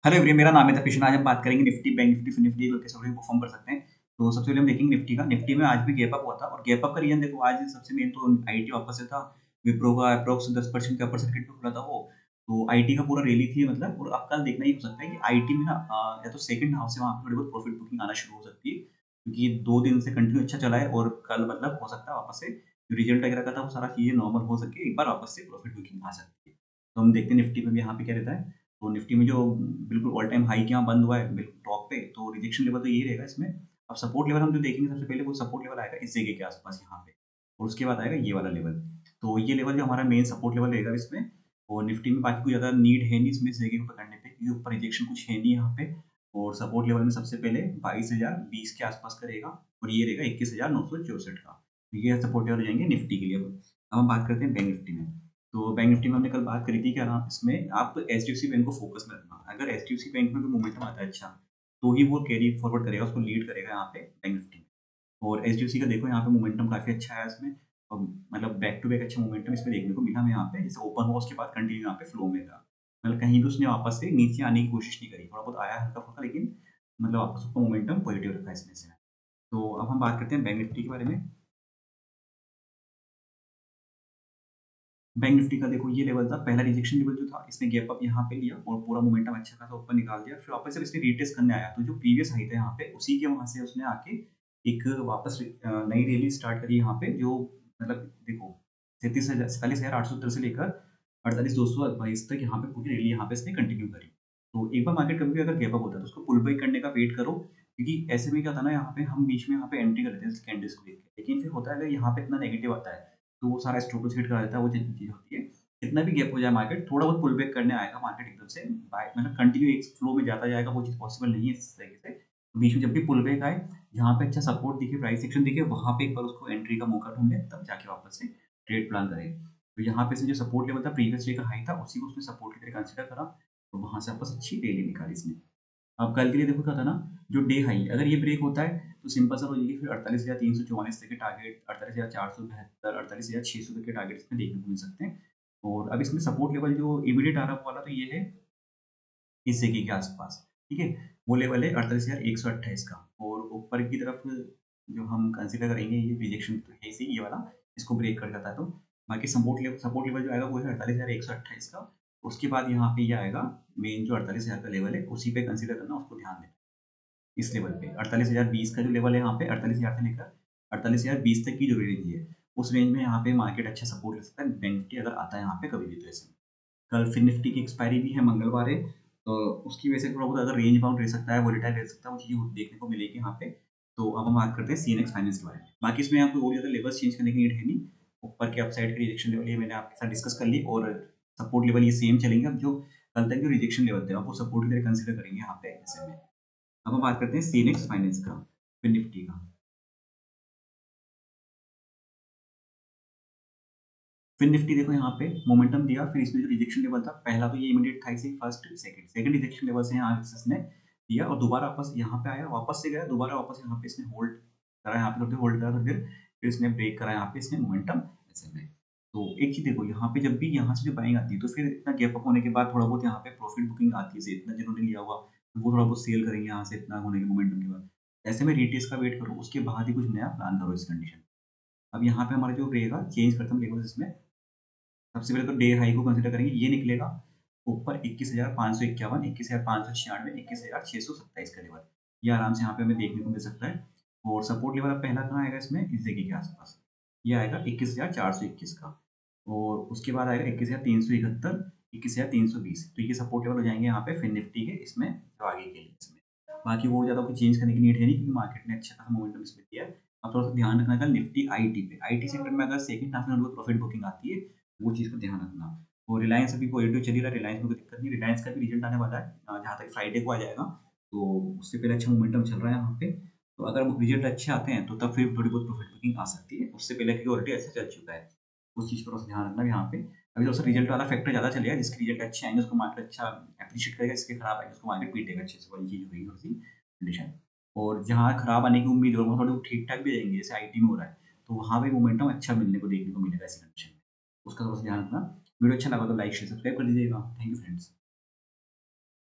Hello everyone, मेरा नाम है तपिश। आज हम बात करेंगे Nifty, bank Nifty, fin Nifty कैसे परफॉर्म कर सकते हैं। तो सबसे पहले हम देखेंगे निफ्टी का। निफ्टी में आज भी गैप अप हुआ था और गैप अप का रीजन देखो, आज सबसे मेन तो आईटी वापस से था। विप्रो का अप्रॉक्स 10% के अपर सर्किट पे खुला था वो। तो आईटी का पूरा रैली थी मतलब। और अब कल देखना ही हो सकता है कि आईटी में ना या तो सेकंड हाफ से वहाँ पे थोड़ी बहुत प्रॉफिट बुकिंग आना शुरू हो सकती है, क्योंकि ये 2 दिन से कंटिन्यू अच्छा चला है और कल मतलब हो सकता है वापस से जो रिजल्ट वगैरह का था वो सारा चीज़ें नॉर्मल हो सके, एक बार वापस से प्रॉफिट बुकिंग आ सकती है। तो हम देखते हैं निफ्टी में भी यहाँ पे क्या रहता है। तो निफ्टी में जो बिल्कुल ऑल टाइम हाई के यहाँ बंद हुआ है बिल्कुल टॉप पे, तो रिजेक्शन लेवल तो यही रहेगा इसमें। अब सपोर्ट लेवल हम जो देखेंगे, सबसे पहले वो सपोर्ट लेवल आएगा इस जगह के आसपास यहाँ पे, और उसके बाद आएगा ये वाला लेवल। तो ये लेवल जो हमारा मेन सपोर्ट लेवल रहेगा इसमें। और निफ्टी में बाकी कोई ज़्यादा नीड है नहीं इसमें इस जगह को पकड़ने पे, क्योंकि ऊपर रिजेक्शन कुछ है नहीं यहाँ पे। और सपोर्ट लेवल में सबसे पहले 22,020 के आसपास का रहेगा, और ये रहेगा 21,964 का। तो ये सपोर्ट लेवल हो जाएंगे निफ्टी के लिए। अब हम बात करते हैं बैंक निफ्टी में। तो बैंक निफ्टी में हमने कल बात करी थी कि आप इसमें आप एचडीएफसी बैंक को फोकस में रखना। अगर एचडीएफसी बैंक में भी मोमेंटम आता है अच्छा, तो ही वो कैरी फॉरवर्ड करेगा, उसको लीड करेगा यहाँ पे बैंक निफ्टी में। और एचडीएफसी का देखो यहाँ पे मोमेंटम काफी अच्छा है इसमें। और मतलब बैक टू बैक अच्छा मोमेंटम इसमें देखने को मिला हमें यहाँ पे। जैसे ओपन हुआ उसके बाद कंटिन्यू यहाँ पे फ्लो में था। मतलब कहीं भी उसने वापस से नीचे आने की कोशिश नहीं करी, थोड़ा बहुत आया हल्का फुल्का, लेकिन मतलब वापस उसका मोमेंटम पॉजिटिव रखा इसमें से। तो अब हम बात करते हैं बैंक निफ्टी के बारे में। बैंक निफ्टी का देखो ये लेवल था, पहला रिजेक्शन लेवल जो था, इसने गैप अप यहाँ पे लिया और पूरा मोमेंटम अच्छा खासा ऊपर निकाल दिया। फिर वापस जब इसने रीटेस्ट करने आया, तो जो प्रीवियस हाई था यहाँ पे, उसी के वहाँ से उसने आके एक वापस नई रैली स्टार्ट करी यहाँ पे। जो मतलब देखो 47,870 से लेकर 48,222 तक यहाँ पे पूरी रैली यहाँ पे इसने कंटिन्यू करी। तो एक बार मार्केट कभी भी अगर गैप अप होता है तो उसको पुल बैक करने का वेट करो, क्योंकि ऐसे में क्या था ना, यहाँ पे हम बीच में यहाँ पे एंट्री कर लेते हैं कैंडल्स को देख के, लेकिन फिर होता है अगर यहाँ पे इतना नेगेटिव आता है तो वो सारा स्टॉप लॉस हिट करा देता है। वो चीज़ होती है। कितना भी गैप हो जाए मार्केट, थोड़ा बहुत पुल बैक करने आएगा मार्केट एकदम से। बाय मतलब कंटिन्यू एक फ्लो में जाता जाएगा, वो चीज़ पॉसिबल नहीं है इस तरीके से। बीच में जब भी पुल बैक आए, जहाँ पे अच्छा सपोर्ट दिखे, प्राइस एक्शन दिखे, वहाँ पे एक बार उसको एंट्री का मौका ढूँढे, तब जाके वापस से ट्रेड प्लान करें। तो यहाँ पे से जो सपोर्ट लेवल था प्रीवियस डे का हाई था, उसी को उसने सपोर्ट की तरह कंसीडर करा। तो वहाँ से वापस अच्छी रैली निकाली इसने। अब कल के लिए देखो क्या था ना, जो डे हाई अगर ये ब्रेक होता है तो सिंपल सा हो जाएगी, फिर 48,344 तक के टारगेट, 48,472, 48,600 तक के टारगेट इसमें देखने को मिल सकते हैं। और अब इसमें सपोर्ट लेवल जो इमीडिएट आ रहा है वो वाला, तो ये है इस जगह के आसपास, ठीक है? वो लेवल है 48,128 का। और ऊपर की तरफ जो हम कंसीडर करेंगे, ये रिजेक्शन तो है ही ये वाला, इसको ब्रेक कर जाता है तो बाकी सपोर्ट लेवल जो आएगा वो है 48,128 का। उसके बाद यहाँ पे ये आएगा मेन जो 48,000 का लेवल है, उसी पे कंसीडर करना, उसको ध्यान देना। इस लेवल पे 48,020 का जो लेवल है यहाँ पे, 48,000 से लेकर 48,020 तक की जो रेंज है, उस रेंज में यहाँ पे मार्केट अच्छा सपोर्ट ले सकता है बैंक निफ्टी अगर आता है यहाँ पे कभी भी। तो ऐसे कल फिन निफ्टी की एक्सपायरी भी है, मंगलवार है, तो उसकी वजह से थोड़ा बहुत अगर रेंज बाउंड रह सकता है, वोलेटाइल रह सकता है, वो चीज़ देखने को मिलेगी यहाँ पे। तो अब हम बात करते हैं सीएनएक्स फाइनेंस के बारे में। बाकी इसमें आपको और ज़्यादा लेवल्स चेंज करने की नीड है नहीं। ऊपर के अपसाइड के रिजेक्शन लेवल ये मैंने आपके साथ डिस्कस कर ली, और सपोर्ट लेवल ये सेम चलेंगे। अब जो कल तक जो रिजेक्शन लेवल थे, अब वो सपोर्ट की तरह कंसिडर करेंगे यहाँ पे ऐसे में। अब हम बात करते हैं सीएनएक्स फाइनेंस का, फिन निफ्टी का। फिर निफ्टी देखो यहाँ पे मोमेंटम दिया, फिर इसमें जो रिजेक्शन लेवल था, पहला तो ये इमीडिएट था इसे फर्स्ट सेकंड रिजेक्शन लेवल से यहाँ इसने दिया, और दोबारा वापस यहाँ पे आया, वापस से गया, दोबारा वापस यहाँ पे इसने होल्ड करा, यहाँ पे थोड़ी होल्ड करा, तो फिर इसने ब्रेक करा यहाँ पे इसने मोमेंटम ऐसे में। तो एक चीज देखो, यहाँ पे जब भी यहाँ से जो बाइंग आती है, तो फिर इतना गैप अप होने के बाद थोड़ा बहुत यहाँ पे प्रॉफिट बुकिंग आती है, इतना जिन्होंने लिया हुआ तो वो थोड़ा बहुत सेल करेंगे यहाँ से इतना होने के मोमेंटम के बाद। ऐसे में रिटेस्ट का वेट करो, उसके बाद ही कुछ नया प्लान करो इस कंडीशन। अब यहाँ पे हमारा जो रहेगा, चेंज करते हैं लेवल इसमें। सबसे पहले तो डे हाई को कंसीडर करेंगे, ये निकलेगा ऊपर 21,551, 21,596, 21,627 का लेवल। ये आराम से यहाँ पे हमें देखने को मिल सकता है। और सपोर्ट लेवल अब पहला कहाँ आएगा इसमें, इस जगह के आसपास। ये आएगा 21,421 का। और उसके बाद आएगा 21,371, 21,320। तो ये सपोर्ट लेवल हो जाएंगे यहाँ पे फिन निफ्टी के इसमें, जो आगे के लिए इसमें। बाकी वो ज़्यादा कुछ चेंज करने की नीड है नहीं, क्योंकि मार्केट ने अच्छा खासा मोमेंटम इसमें दिया है। अब थोड़ा सा ध्यान रखना का निफ्टी आईटी पे, आईटी सेक्टर में अगर सेकंड हाफ में प्रॉफिट बुकिंग आती है, वो चीज़ को ध्यान रखना। और रिलायंस अभी पॉजिटिव चल ही रहा है, रिलायंस में कोई दिक्कत नहीं। रिलायंस का भी रिजल्ट आने वाला है, जहाँ तक फ्राइडे को आ जाएगा। तो उससे पहले अच्छा मोमेंटम चल रहा है यहाँ पे। तो अगर वो रिजल्ट अच्छे आते हैं तो तब फिर थोड़ी बहुत प्रॉफिट बुकिंग आ सकती है, उससे पहले क्योंकि ऑलरेडी अच्छा चल चुका है। उस चीज़ पर ध्यान रखना यहाँ पे। अभी तो रिजल्ट वाला फैक्टर ज़्यादा चलेगा, जिसके रिजल्ट अच्छे आएंगे उसको मार्केट अच्छा एप्रिशिएट करेगा, जिसके खराब आएंगे उसको मार्केट पीटेगा अच्छे से, वाली चीज़ होगी थोड़ी सी कंडीशन। और जहाँ खराब आने की उम्मीद है, वो थोड़े ठीक ठाक भी जाएंगे, जैसे आईटी में हो रहा है, तो वहाँ पे मोमेंटम अच्छा मिलने को देखने को मिलेगा ऐसी कंडीशन में। उसका थोड़ा सा ध्यान रखना। वीडियो अच्छा लगा तो लाइक शेयर सब्सक्राइब कर दीजिएगा। Thank you friends.